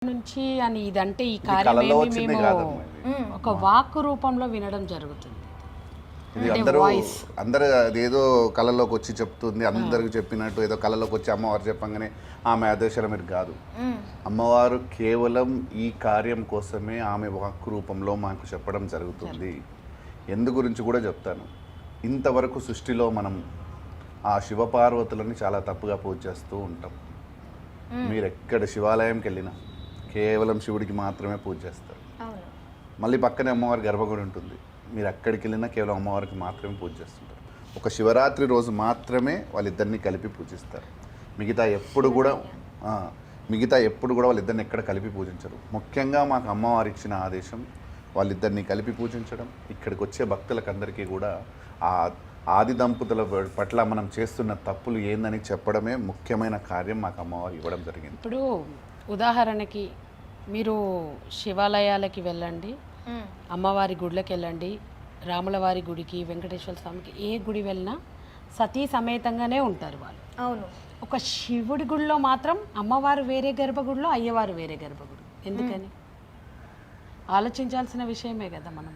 నుంచి అని ఇదంటే ఈ కళలో కార్యమేమి వచ్చింది మేము కాదమ్మా ఇది. ఒక వాక్ రూపంలో వినడం జరుగుతుంది. ఇది అంటే అందరూ voice. అందరు అదేదో కళలోకి వచ్చి చెప్తుంది, అందరికి చెప్పినట్టు ఏదో కళలోకి వచ్చి అమ్మవారు చెప్పంగానే ఆమె ఆదేశాల మీరు కాదు. అమ్మవారు కేవలం ఈ కార్యం కోసమే ఆమె వాక్ రూపంలో మాకు చెప్పడం జరుగుతుంది. ఎందు గురించి కూడా చెప్తాను. ఇంతవరకు సృష్టిలో మనం ఆ శివపార్వతులని చాలా తప్పుగా పూజ చేస్తూ ఉంటాం. మీరు ఎక్కడ శివాలయంకి వెళ్ళినా కేవలం శివుడికి మాత్రమే పూజ చేస్తారు. మళ్ళీ పక్కనే అమ్మవారి గర్భగుడి ఉంటుంది. మీరు అక్కడికి వెళ్ళినా కేవలం అమ్మవారికి మాత్రమే పూజ చేస్తుంటారు. ఒక శివరాత్రి రోజు మాత్రమే వాళ్ళిద్దరిని కలిపి పూజిస్తారు. మిగతా ఎప్పుడు కూడా వాళ్ళిద్దరిని ఎక్కడ కలిపి పూజించరు. ముఖ్యంగా మాకు అమ్మవారు ఇచ్చిన ఆదేశం వాళ్ళిద్దరిని కలిపి పూజించడం. ఇక్కడికి వచ్చే భక్తులకందరికీ కూడా ఆ ఆది దంపతుల పట్ల మనం చేస్తున్న తప్పులు ఏందని చెప్పడమే ముఖ్యమైన కార్యం మాకు అమ్మవారు ఇవ్వడం జరిగింది. ఇప్పుడు ఉదాహరణకి మీరు శివాలయాలకి వెళ్ళండి, అమ్మవారి గుడిలోకి వెళ్ళండి, రాములవారి గుడికి, వెంకటేశ్వర స్వామికి, ఏ గుడి వెళ్ళినా సతీ సమేతంగానే ఉంటారు వాళ్ళు. అవును. ఒక శివుడి గుడిలో మాత్రం అమ్మవారు వేరే గర్భగుడిలో, అయ్యవారు వేరే గర్భగుడి. ఎందుకని ఆలోచించాల్సిన విషయమే కదా మనం.